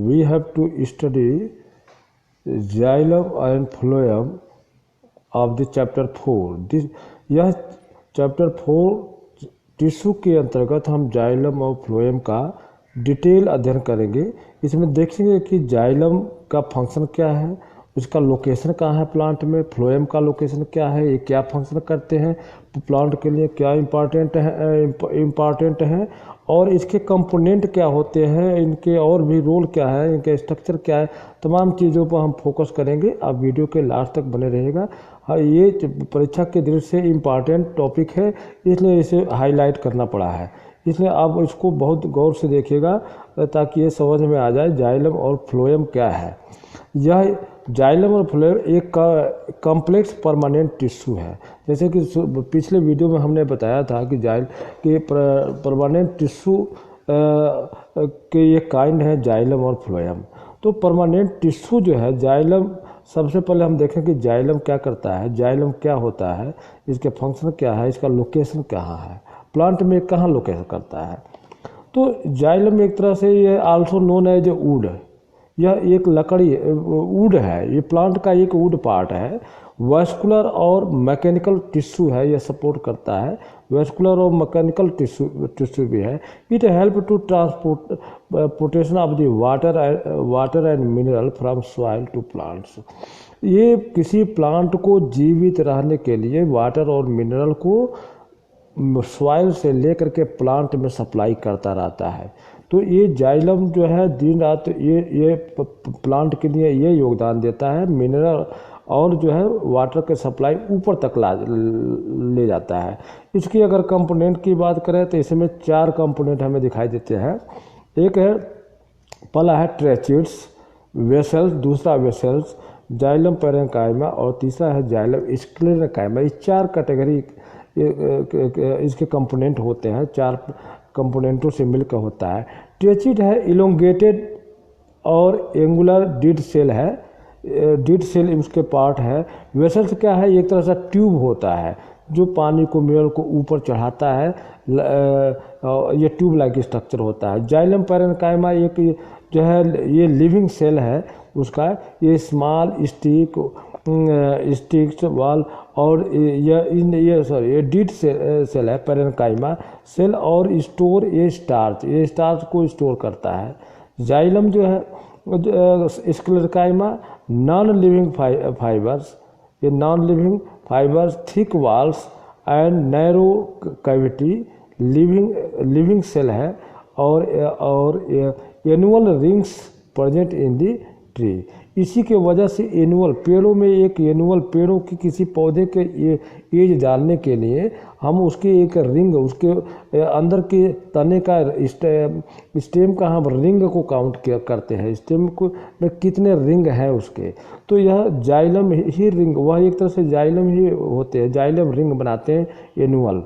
We have to study xylem and phloem of the chapter 4। यह chapter 4 tissue के अंतर्गत हम जाइलम और फ्लोएम का डिटेल अध्ययन करेंगे। इसमें देखेंगे कि जाइलम का फंक्शन क्या है, उसका लोकेशन कहाँ है प्लांट में, फ्लोएम का लोकेशन क्या है, ये क्या फंक्शन करते हैं, प्लांट के लिए क्या इम्पॉर्टेंट है और इसके कंपोनेंट क्या होते हैं, इनके और भी रोल क्या है, इनके स्ट्रक्चर क्या है, तमाम चीज़ों पर हम फोकस करेंगे। आप वीडियो के लास्ट तक बने रहेगा। हाँ, ये परीक्षा के दृष्टि से इम्पॉर्टेंट टॉपिक है, इसलिए इसे हाईलाइट करना पड़ा है। इसलिए आप इसको बहुत गौर से देखिएगा ताकि ये समझ में आ जाए जाइलम और फ्लोएम क्या है। यह जाइलम और फ्लोएम एक कॉम्प्लेक्स परमानेंट टिश्यू है। जैसे कि पिछले वीडियो में हमने बताया था कि परमानेंट टिश्यू के ये काइंड है जाइलम और फ्लोएम। तो परमानेंट टिश्यू जो है जाइलम, सबसे पहले हम देखें कि जाइलम क्या करता है, जाइलम क्या होता है, इसके फंक्शन क्या है, इसका लोकेशन कहाँ है, प्लांट में कहाँ लोकेशन करता है। तो जाइलम एक तरह से ये also known as a wood, यह एक लकड़ी वुड है, ये प्लांट का एक वुड पार्ट है। वैस्कुलर और मैकेनिकल टिश्यू है, यह सपोर्ट करता है, वैस्कुलर और मैकेनिकल टिश्यू भी है। It help to transportation of the water and mineral from soil to plants. ये किसी प्लांट को जीवित रहने के लिए वाटर और मिनरल को सॉइल से लेकर के प्लांट में सप्लाई करता रहता है। तो ये जाइलम जो है दिन रात ये प्लांट के लिए ये योगदान देता है, मिनरल और जो है वाटर के सप्लाई ऊपर तक ले जाता है। इसकी अगर कंपोनेंट की बात करें तो इसमें 4 कंपोनेंट हमें दिखाई देते हैं। एक है, पहला है ट्रेचिड्स वेसल्स, दूसरा वेसल्स, जाइलम पैरेन्काइमा और तीसरा है जाइलम स्क्लेरेन्काइमा। ये 4 कैटेगरी इसके कंपोनेंट होते हैं, 4 कंपोनेंटों से मिलकर होता है। ट्रेचिड है इलोंगेटेड और एंगुलर डीड सेल है, डीड सेल उसके पार्ट है। वेसल्स क्या है, एक तरह से ट्यूब होता है जो पानी को मिनरल को ऊपर चढ़ाता है, ये ट्यूब लाइक स्ट्रक्चर होता है। जाइलम पैरेन्काइमा एक जो है ये लिविंग सेल है उसका, ये स्मॉल स्टिक्स वाल और ये डीड सेल है पैरेन्काइमा सेल और स्टोर ये स्टार्च को स्टोर करता है। जाइलम जो है स्क्लेरेन्काइमा नॉन लिविंग फाइबर्स, ये non living fibres, thick walls and narrow cavity living cell है और annual rings present in the tree. इसी के वजह से एनुअल पेड़ों में पेड़ों की किसी पौधे के एज डालने के लिए हम उसके एक रिंग, उसके अंदर के तने का स्टेम का हम रिंग को काउंट करते हैं, स्टेम को में कितने रिंग हैं उसके। तो यह जाइलम ही रिंग, वह एक तरह से जाइलम ही होते हैं, जाइलम रिंग बनाते हैं एनुअल।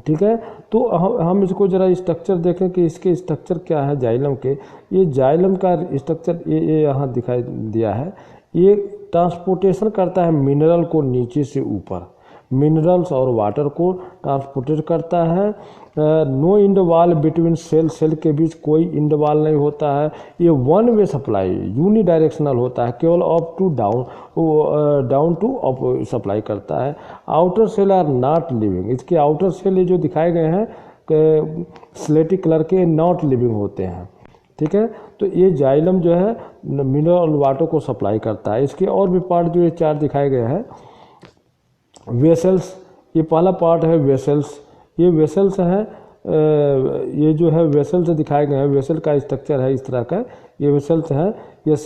ठीक है, तो हम इसको ज़रा स्ट्रक्चर देखें कि इसके स्ट्रक्चर क्या है जाइलम के। ये जाइलम का स्ट्रक्चर ये यहाँ दिखाई दिया है। ये ट्रांसपोर्टेशन करता है मिनरल को नीचे से ऊपर, मिनरल्स और वाटर को ट्रांसपोर्टेट करता है। नो इंडवाल बिटवीन सेल के बीच कोई इंडवाल नहीं होता है। ये one way supply unidirectional होता है, केवल up to down to up supply करता है। Outer cell are not living, इसके आउटर सेल ये जो दिखाए गए हैं स्लेटी कलर के, नॉट लिविंग होते हैं। ठीक है, तो ये जाइलम जो है मिनरल और वाटर को सप्लाई करता है। इसके और भी पार्ट जो ये 4 दिखाए गए हैं। वेसल्स, ये पहला पार्ट है वेसल्स, ये वेसल्स है, ये जो है वेसल्स दिखाए गए हैं, वेसल का स्ट्रक्चर है इस तरह का, ये वेसल्स है। ये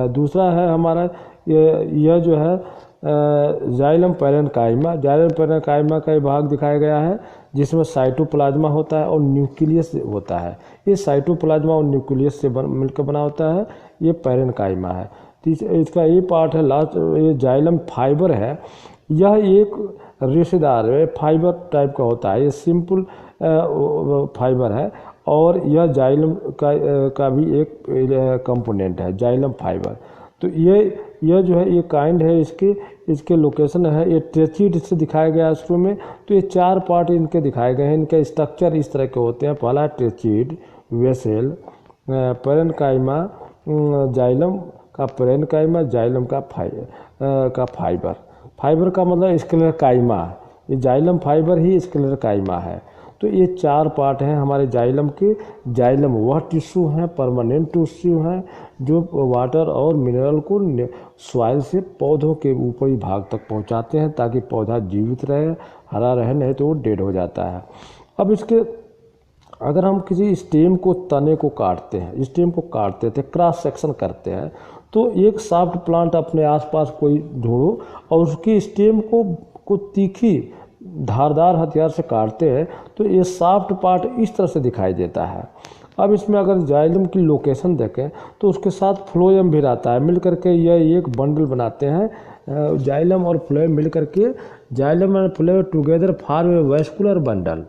दूसरा है हमारा यह जो है जाइलम पैरेन्काइमा, जाइलम पैरेन्काइमा का भाग दिखाया गया है जिसमें साइटोप्लाज्मा होता है और न्यूक्लियस होता है। ये साइटोप्लाज्मा और न्यूक्लियस से मिलकर बना होता है, ये पैरेन्काइमा है। इसका ये पार्ट है लास्ट, ये जाइलम फाइबर है। यह एक रेशेदार फाइबर टाइप का होता है, ये सिंपल फाइबर है और यह जाइलम का भी एक कंपोनेंट है, जाइलम फाइबर। तो यह जो है ये काइंड है, इसके लोकेशन है, ये ट्रेचिड से दिखाया गया शुरू में। तो ये 4 पार्ट इनके दिखाए गए हैं, इनके स्ट्रक्चर इस तरह के होते हैं। पहला ट्रेचिड, वेसेल, पेरेन्काइमा जाइलम का पेरेन्काइमा, जाइलम का फाइबर। फाइबर का मतलब स्क्लेरोकाइमा, ये जाइलम फाइबर ही स्क्लेरोकाइमा है। तो ये 4 पार्ट हैं हमारे जाइलम के। जाइलम वह टिश्यू हैं, परमानेंट टिश्यू हैं, जो वाटर और मिनरल को सॉइल से पौधों के ऊपरी भाग तक पहुंचाते हैं ताकि पौधा जीवित रहे, हरा रहे, नहीं तो वो डेड हो जाता है। अब इसके अगर हम किसी स्टेम को, तने को काटते हैं, स्टेम को काटते थे, क्रॉस सेक्शन करते हैं, तो एक सॉफ्ट प्लांट अपने आसपास कोई ढूंढो और उसकी स्टेम को तीखी धारदार हथियार से काटते हैं तो ये सॉफ्ट पार्ट इस तरह से दिखाई देता है। अब इसमें अगर जाइलम की लोकेशन देखें तो उसके साथ फ्लोएम भी रहता है, मिल करके यह एक बंडल बनाते हैं। जाइलम और फ्लोएम मिल करके, xylem and phloem together form a vascular bundle.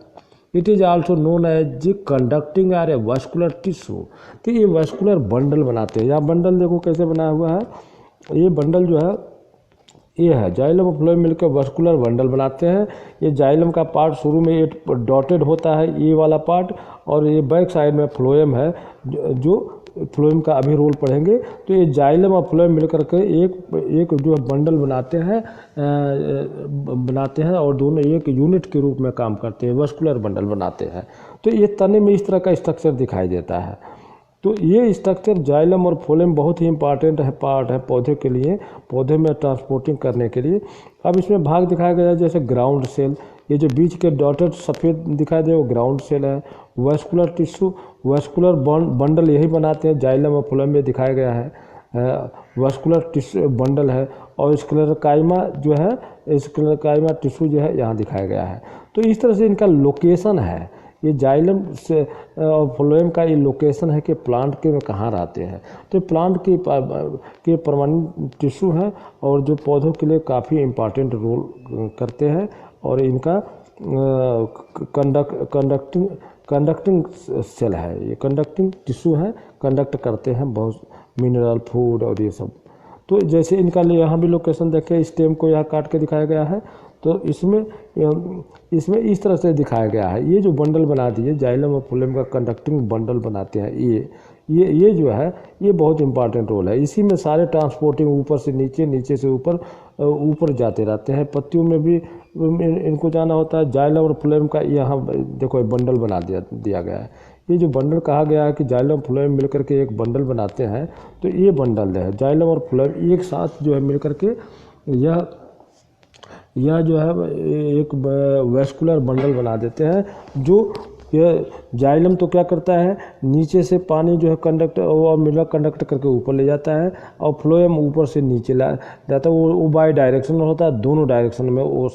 It is also known as conducting or a vascular tissue. तो ये वैस्कुलर बंडल बनाते हैं। यहाँ बंडल देखो कैसे बना हुआ है। ये बंडल जो है ये है, जाइलम और फ्लोएम मिलकर वैस्कुलर बंडल बनाते हैं। ये जाइलम का पार्ट शुरू में ये डॉटेड होता है, ये वाला पार्ट, और ये बैक साइड में फ्लोएम है, जो फ्लोएम का अभी रोल पढ़ेंगे। तो ये जाइलम और फ्लोएम मिलकर के एक जो बंडल बनाते हैं और दोनों एक यूनिट के रूप में काम करते हैं, वैस्कुलर बंडल बनाते हैं। तो ये तने में इस तरह का स्ट्रक्चर दिखाई देता है। तो ये स्ट्रक्चर जाइलम और फ्लोएम बहुत ही इंपॉर्टेंट है, पार्ट है पौधे के लिए, पौधे में ट्रांसपोर्टिंग करने के लिए। अब इसमें भाग दिखाया गया है जैसे ग्राउंड सेल, ये जो बीच के डॉटेड सफ़ेद दिखाई दे वो ग्राउंड सेल है। वैस्कुलर टिश्यू, वैस्कुलर बंडल यही बनाते हैं, जाइलम और फ्लोएम में दिखाया गया है वैस्कुलर टिश्यू बंडल है। और स्क्लेरोकाइमा जो है, स्क्लेरोकाइमा टिश्यू जो है यहाँ दिखाया गया है। तो इस तरह से इनका लोकेशन है, ये जाइलम से और फ्लोएम का ये लोकेशन है कि प्लांट के में कहाँ रहते हैं। तो प्लांट के परमानेंट टिश्यू हैं और जो पौधों के लिए काफ़ी इम्पॉर्टेंट रोल करते हैं। और इनका कंडक्टिंग सेल है, ये कंडक्टिंग टिश्यू है, कंडक्ट करते हैं बहुत मिनरल, फूड और ये सब। तो जैसे इनका यहाँ भी लोकेशन देखें, स्टेम को यहाँ काट के दिखाया गया है। तो इसमें इस तरह से दिखाया गया है। ये जो बंडल बना दिए, जाइलम और फ्लोएम का कंडक्टिंग बंडल बनाते हैं, ये जो है ये बहुत इंपॉर्टेंट रोल है। इसी में सारे ट्रांसपोर्टिंग ऊपर से नीचे, नीचे से ऊपर जाते रहते हैं। पत्तियों में भी इनको जाना होता है। जाइलम और फ्लोएम का यहाँ देखो बंडल बना दिया गया है। ये जो बंडल कहा गया है कि जाइलम फ्लोएम मिलकर के एक बंडल बनाते हैं, तो ये बंडल है जाइलम और फ्लोएम एक साथ जो है मिलकर के यह जो है एक वैस्कुलर बंडल बना देते हैं। जो ये जाइलम तो क्या करता है, नीचे से पानी जो है कंडक्ट और मिनरल कंडक्ट करके ऊपर ले जाता है, और फ्लोएम ऊपर से नीचे ला जाता है। वो बाई डायरेक्शन होता है, दोनों डायरेक्शन में वो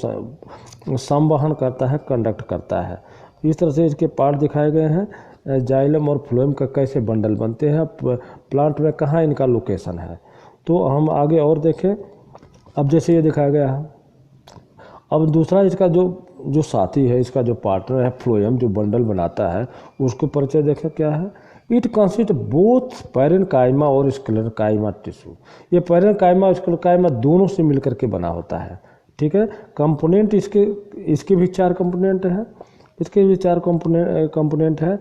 संवहन करता है, कंडक्ट करता है। इस तरह से इसके पार्ट दिखाए गए हैं। जाइलम और फ्लोएम का कैसे बंडल बनते हैं, प्लांट में कहाँ इनका लोकेशन है। तो हम आगे और देखें। अब जैसे ये दिखाया गया है, अब दूसरा इसका जो साथी है, इसका जो पार्टनर है फ्लोएम, जो बंडल बनाता है, उसको परिचय देखें क्या है। इट कंसिस्ट बोथ पेरेन्काइमा और स्क्लेरोकाइमा टिश्यू। ये पेरेन्काइमा और स्क्लेरोकाइमा दोनों से मिलकर के बना होता है, ठीक है। कंपोनेंट इसके भी 4 कंपोनेंट हैं, इसके भी 4 कंपोनेंट है।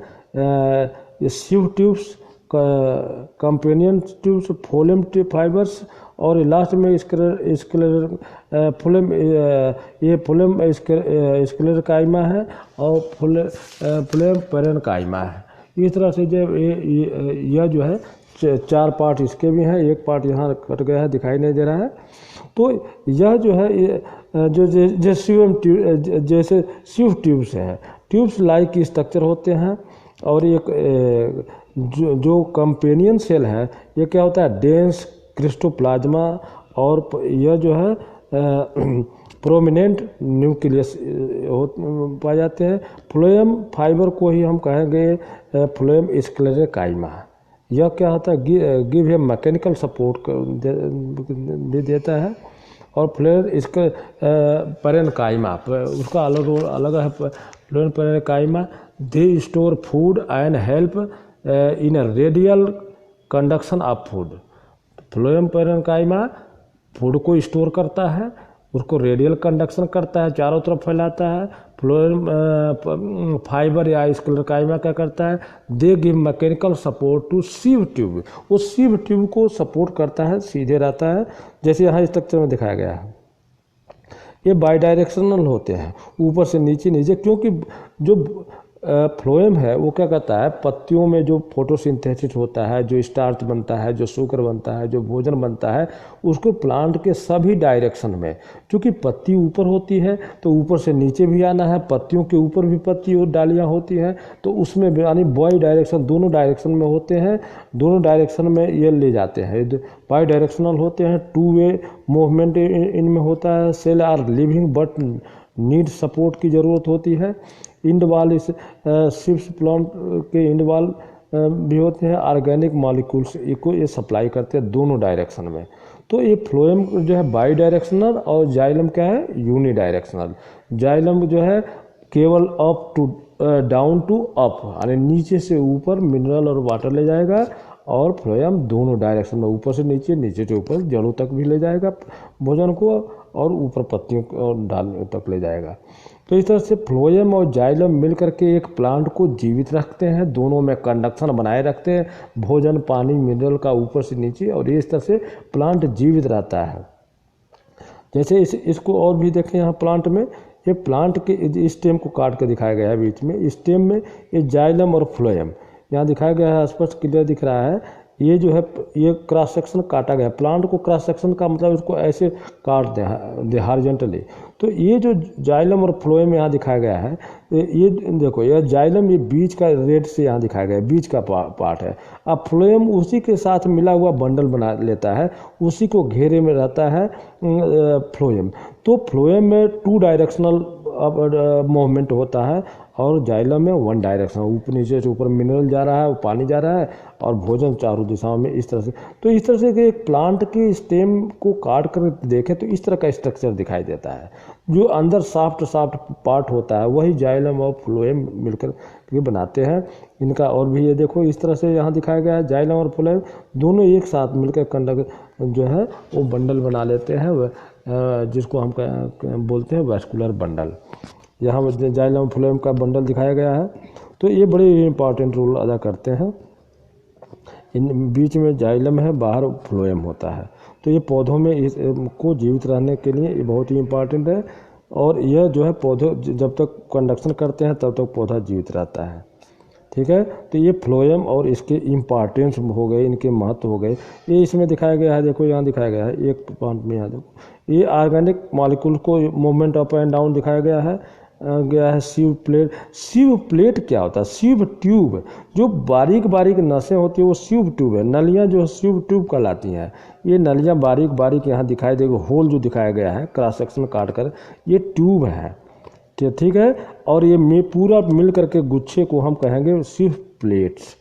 ये sieve tubes, companion tubes, phloem fibres, और लास्ट में फ्लोएम स्क्लेरोकाइमा है और फ्लोएम पेरेन्काइमा है। इस तरह से जो यह जो है 4 पार्ट इसके भी हैं, एक पार्ट यहाँ कट गया है, दिखाई नहीं दे रहा है। तो यह जो है जैसे सिव ट्यूब्स है, ट्यूब्स लाइक स्ट्रक्चर होते हैं। और एक जो कंपेनियन सेल है, ये क्या होता है, डेंस क्रिस्टोप्लाज्मा, और यह जो है प्रोमिनेंट न्यूक्लियस पाए जाते हैं। फ्लोएम फाइबर को ही हम कहेंगे फ्लोएम स्क्लेरोकाइमा। यह क्या होता है, गिव ए मैकेनिकल सपोर्ट भी देता है। और फ्लोएम इसके पेरेन्काइमा, उसका अलग रोल अलग है। Phloem parenchyma they store food and help in A radial conduction of food. Phloem parenchyma food को स्टोर करता है, उसको रेडियल कंडक्शन करता है, चारों तरफ फैलाता है। फ्लोएम फाइबर या स्क्लेरोकाइमा क्या करता है, they give mechanical support to sieve tube, वो सीव ट्यूब को सपोर्ट करता है, सीधे रहता है, जैसे यहाँ स्ट्रक्चर में दिखाया गया है। ये बाई डायरेक्शनल होते हैं, ऊपर से नीचे नीचे, क्योंकि जो फ्लोएम है वो क्या कहता है, पत्तियों में जो फोटोसिंथेसिस होता है, जो स्टार्च बनता है, जो शुगर बनता है, जो भोजन बनता है, उसको प्लांट के सभी डायरेक्शन में, क्योंकि पत्ती ऊपर होती है तो ऊपर से नीचे भी आना है, पत्तियों के ऊपर भी पत्ती और डालियाँ होती हैं, तो उसमें यानी बाई डायरेक्शन, दोनों डायरेक्शन में होते हैं, दोनों डायरेक्शन में ये ले जाते हैं, बाई डायरेक्शनल होते हैं। टू वे मूवमेंट इनमें होता है। Cell are living but need support की ज़रूरत होती है। इंड वाल इस सिप्स प्लांट के इंड वाल भी होते हैं, ऑर्गेनिक मॉलिक्यूल्स को ये सप्लाई करते हैं दोनों डायरेक्शन में। तो ये फ्लोएम जो है बाई डायरेक्शनल और जाइलम क्या है, यूनी डायरेक्शनल। जाइलम जो है केवल up to down to up, यानी नीचे से ऊपर मिनरल और वाटर ले जाएगा, और फ्लोएम दोनों डायरेक्शन में, ऊपर से नीचे, नीचे से ऊपर, जड़ों तक भी ले जाएगा भोजन को, और ऊपर पत्तियों और डाल तक ले जाएगा। तो इस तरह से फ्लोएम और जाइलम मिलकर के एक प्लांट को जीवित रखते हैं, दोनों में कंडक्शन बनाए रखते हैं, भोजन, पानी, मिनरल का ऊपर से नीचे, और इस तरह से प्लांट जीवित रहता है। जैसे इसको और भी देखें, यहाँ प्लांट में, ये प्लांट के स्टेम को काट के दिखाया गया है बीच में, स्टेम में ये जाइलम और फ्लोएम यहाँ दिखाया गया है, स्पष्ट क्लियर दिख रहा है। ये जो है ये क्रॉस सेक्शन काटा गया, प्लांट को क्रॉस सेक्शन का मतलब इसको ऐसे काट दे हॉरिजॉन्टली। तो ये जो जाइलम और फ्लोएम यहाँ दिखाया गया है, ये देखो, ये जाइलम ये बीच का रेड से यहाँ दिखाया गया है, बीच का पार्ट है। अब फ्लोएम उसी के साथ मिला हुआ बंडल बना लेता है, उसी को घेरे में रहता है फ्लोएम। तो फ्लोएम में टू डायरेक्शनल मूवमेंट होता है, और जाइलम में वन डायरेक्शन, ऊपर नीचे से ऊपर मिनरल जा रहा है, पानी जा रहा है, और भोजन चारों दिशाओं में, इस तरह से। तो इस तरह से एक प्लांट की स्टेम को काट कर देखें तो इस तरह का स्ट्रक्चर दिखाई देता है। जो अंदर सॉफ्ट पार्ट होता है वही जाइलम और फ्लोएम मिलकर के बनाते हैं इनका। और भी ये देखो, इस तरह से यहाँ दिखाया गया है, जाइलम और फ्लोएम दोनों एक साथ मिलकर कंडक्ट जो है वो बंडल बना लेते हैं, जिसको हम बोलते हैं वैस्कुलर बंडल। यहाँ जाइलम फ्लोएम का बंडल दिखाया गया है। तो ये बड़े इंपॉर्टेंट रोल अदा करते हैं। इन बीच में जाइलम है, बाहर फ्लोएम होता है। तो ये पौधों में इसको जीवित रहने के लिए ये बहुत ही इंपॉर्टेंट है। और यह जो है पौधे जब तक कंडक्शन करते हैं तब तक पौधा जीवित रहता है। ठीक है, तो ये फ्लोएम और इसके इम्पॉर्टेंस हो गए, इनके महत्व हो गए। ये इसमें दिखाया गया है, देखो यहाँ दिखाया गया है एक पॉइंट में, यहाँ देखो ये ऑर्गेनिक मॉलिक्यूल को मूवमेंट अप एंड डाउन दिखाया गया है सीव प्लेट। सीव प्लेट क्या होता है? सीव ट्यूब, जो बारीक बारीक नसें होती है वो सीव ट्यूब है। नलियाँ जो है सीव ट्यूब कहलाती हैं। ये नलियाँ बारीक बारीक यहाँ दिखाई देगा, होल जो दिखाया गया है क्रॉस सेक्शन काट कर, ये ट्यूब है। ठीक है, और ये पूरा मिल करके गुच्छे को हम कहेंगे सीव प्लेट्स।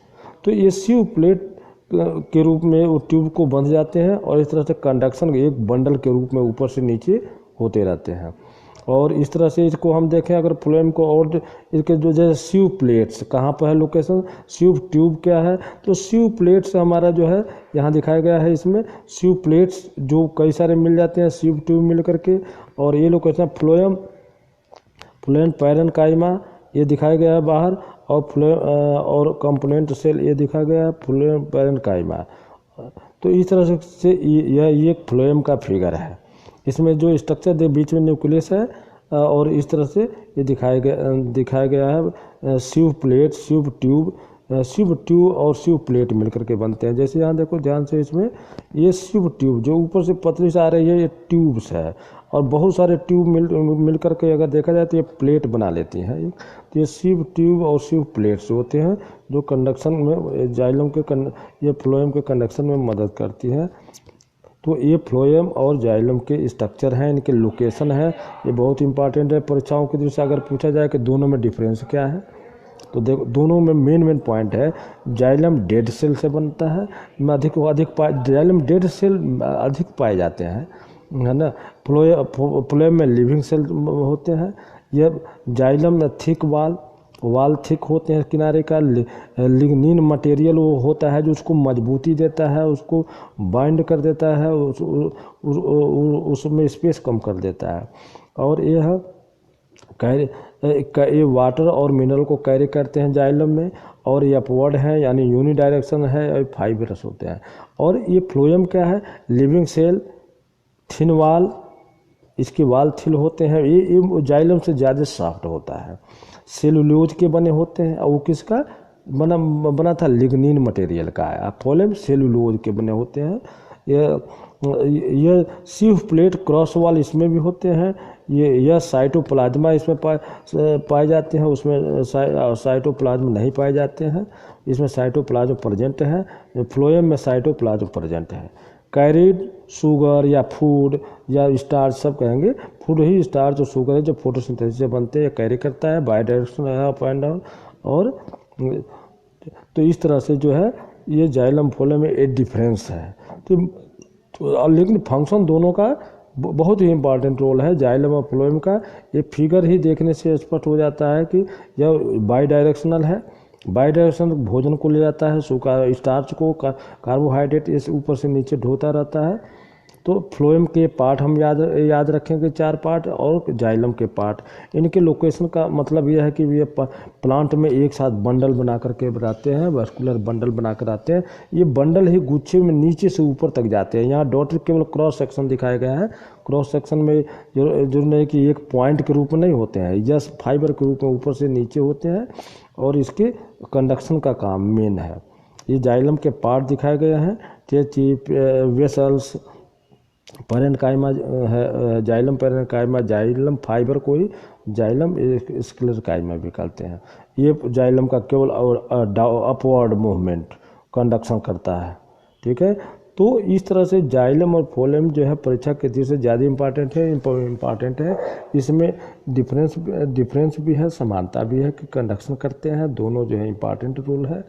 तो ये सीव प्लेट के रूप में वो ट्यूब को बंध जाते हैं, और इस तरह से कंडक्शन एक बंडल के रूप में ऊपर से नीचे होते रहते हैं। और इस तरह से इसको हम देखें अगर फ्लोएम को, और इसके जो जैसे सीव प्लेट्स कहाँ पर है लोकेशन, सीव ट्यूब क्या है, तो सीव प्लेट्स हमारा जो है यहाँ दिखाया गया है। इसमें सीव प्लेट्स जो कई सारे मिल जाते हैं सीव ट्यूब मिल करके। और ये लोकेशन फ्लोएम पैरेन्काइमा ये दिखाया गया है बाहर, और फ्लोएम और कंपोनेंट सेल ये दिखाया गया है फ्लोएम पैरेन्काइमा। तो इस तरह से ये फ्लोएम का फिगर है। इसमें जो स्ट्रक्चर बीच में न्यूक्लियस है, और इस तरह से ये दिखाया गया है सीव प्लेट, सीव ट्यूब और सीव प्लेट मिलकर के बनते हैं। जैसे यहाँ देखो ध्यान से, इसमें ये सीव ट्यूब जो ऊपर से पतली से आ रही है ये ट्यूब्स है, और बहुत सारे ट्यूब मिल करके अगर देखा जाए तो ये प्लेट बना लेती हैं। तो ये सीव ट्यूब और सीव प्लेट्स होते हैं जो कंडक्शन में जाइलम के ये फ्लोएम के कंडक्शन में मदद करती हैं। तो ये फ्लोएम और जाइलम के स्ट्रक्चर हैं, इनके लोकेशन है, ये बहुत इंपॉर्टेंट है। परीक्षाओं की दृष्टि से अगर पूछा जाए कि दोनों में डिफरेंस क्या है, तो देखो दोनों में मेन पॉइंट है, जाइलम डेड सेल से बनता है, जाइलम डेड सेल अधिक पाए जाते हैं, है ना। फ्लोएम में लिविंग सेल होते हैं। यह जाइलम में थिक वाल वाल थिक होते हैं किनारे का। लिग्निन मटेरियल वो होता है जो उसको मजबूती देता है, उसको बाइंड कर देता है, उसमें स्पेस कम कर देता है। और यह कैरी ये वाटर और मिनरल को कैरी करते हैं जाइलम में। और ये अपवर्ड है यानी यूनी डायरेक्शन है, और फाइबरस होते हैं। और ये फ्लोएम क्या है, लिविंग सेल, थिन वाल, इसके वाल थिन होते हैं। ये जाइलम से ज़्यादा सॉफ्ट होता है, सेलुलोज के बने होते हैं। और वो किसका बना था, लिग्निन मटेरियल का है। फ्लोएम सेलुलोज के बने होते हैं। ये सिर्फ प्लेट क्रॉस वाल इसमें भी होते हैं। यह साइटोप्लाज्मा इसमें पाए जाते हैं, उसमें साइटोप्लाज्म नहीं पाए जाते हैं। इसमें साइटोप्लाज्म प्रेजेंट है, फ्लोएम में साइटोप्लाज्म प्रेजेंट है। कैरिड शुगर या फूड या स्टार्च, सब कहेंगे फूड ही स्टार्च और शुगर है जो फोटोसिंथेसिस से बनते हैं, कैरी करता है by direction up and down. और तो इस तरह से जो है ये जाइलम फ्लोएम में एक डिफरेंस है। लेकिन फंक्शन दोनों का बहुत ही इम्पॉर्टेंट रोल है जाइलम और फ्लोएम का। ये फिगर ही देखने से स्पष्ट हो जाता है कि यह बाई डायरेक्शनल है। बाई डायरेक्शनल भोजन को ले जाता है, सूखा स्टार्च को, कार्बोहाइड्रेट इस ऊपर से नीचे ढोता रहता है। तो फ्लोएम के पार्ट हम याद रखेंगे, 4 पार्ट, और जाइलम के पार्ट। इनके लोकेशन का मतलब यह है कि ये प्लांट में एक साथ बंडल बना करके बनाते हैं, वास्कुलर बंडल बना कर आते हैं। ये बंडल ही गुच्छे में नीचे से ऊपर तक जाते हैं। यहाँ डॉटेड केवल क्रॉस सेक्शन दिखाया गया है। क्रॉस सेक्शन में जरूर नहीं कि एक पॉइंट के रूप में नहीं होते हैं, जस्ट फाइबर के रूप में ऊपर से नीचे होते हैं। और इसके कंडक्शन का काम मेन है। ये जाइलम के पार्ट दिखाए गए हैं, टेची, वेसल्स, पैरेन्काइमा है, जाइलम पैरेन्काइमा, जाइलम फाइबर को ही जाइलम स्क्लेरोकाइमा भी कहते हैं। ये जाइलम का केवल अपवर्ड मूवमेंट कंडक्शन करता है, ठीक है। तो इस तरह से जाइलम और फ्लोएम जो है परीक्षा के दृष्टि से ज़्यादा इम्पॉर्टेंट है। इसमें डिफरेंस भी है, समानता भी है कि कंडक्शन करते हैं, दोनों जो है इम्पॉर्टेंट रोल है।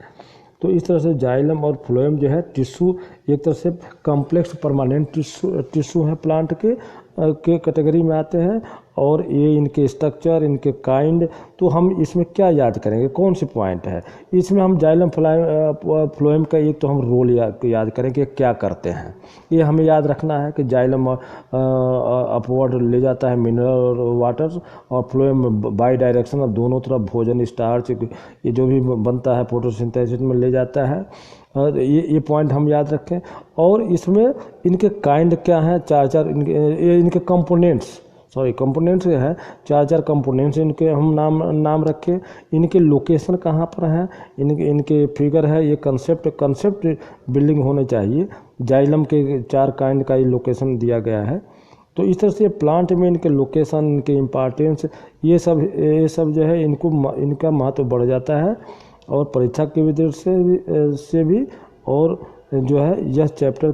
तो इस तरह से जाइलम और फ्लोएम जो है टिश्यू, एक तरह से कॉम्प्लेक्स परमानेंट टिश्यू हैं प्लांट के कैटेगरी में आते हैं। और ये इनके स्ट्रक्चर, इनके काइंड। तो हम इसमें क्या याद करेंगे, कौन से पॉइंट है इसमें, हम जाइलम फ्लोएम का एक तो हम रोल याद करेंगे क्या करते हैं। ये हमें याद रखना है कि जाइलम अपवर्ड ले जाता है मिनरल और वाटर, और फ्लोएम बाई डायरेक्शन और दोनों तरफ भोजन, स्टार्च, ये जो भी बनता है फोटोसिंथेसिस में ले जाता है। और ये पॉइंट हम याद रखें। और इसमें इनके काइंड क्या हैं, 4 इनके कंपोनेंट्स है, 4 कंपोनेंट्स इनके हम नाम रखें। इनके लोकेशन कहाँ पर हैं, इनके फिगर है। ये कंसेप्ट बिल्डिंग होने चाहिए। जाइलम के 4 काइंड का ये लोकेशन दिया गया है। तो इस तरह से प्लांट में इनके लोकेशन, इनके इम्पॉर्टेंस, ये सब जो है इनका महत्व बढ़ जाता है। और परीक्षा के दृष्टि से भी और जो है यह चैप्टर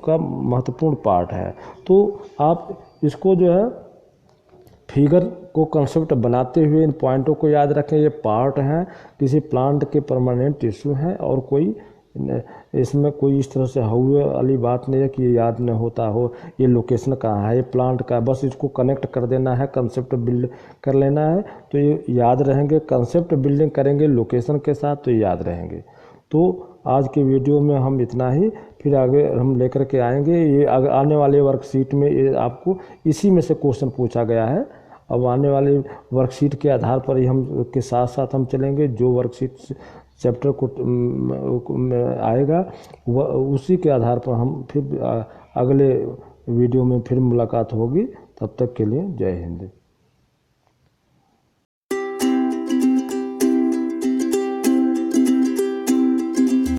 का महत्वपूर्ण पार्ट है। तो आप इसको जो है फिगर को कंसेप्ट बनाते हुए इन पॉइंटों को याद रखें। ये पार्ट हैं किसी प्लांट के परमानेंट टिश्यू हैं, और कोई इसमें कोई इस तरह से हुए वाली बात नहीं है कि ये याद न होता हो ये लोकेशन कहाँ है, ये प्लांट का, बस इसको कनेक्ट कर देना है, कंसेप्ट बिल्ड कर लेना है, तो ये याद रहेंगे। कंसेप्ट बिल्डिंग करेंगे लोकेशन के साथ तो याद रहेंगे। तो आज के वीडियो में हम इतना ही, फिर आगे हम लेकर के आएंगे। ये आने वाले वर्कशीट में ये आपको इसी में से क्वेश्चन पूछा गया है। अब आने वाले वर्कशीट के आधार पर ही हम के साथ साथ हम चलेंगे। जो वर्कशीट चैप्टर को आएगा उसी के आधार पर हम फिर अगले वीडियो में फिर मुलाकात होगी। तब तक के लिए जय हिंद।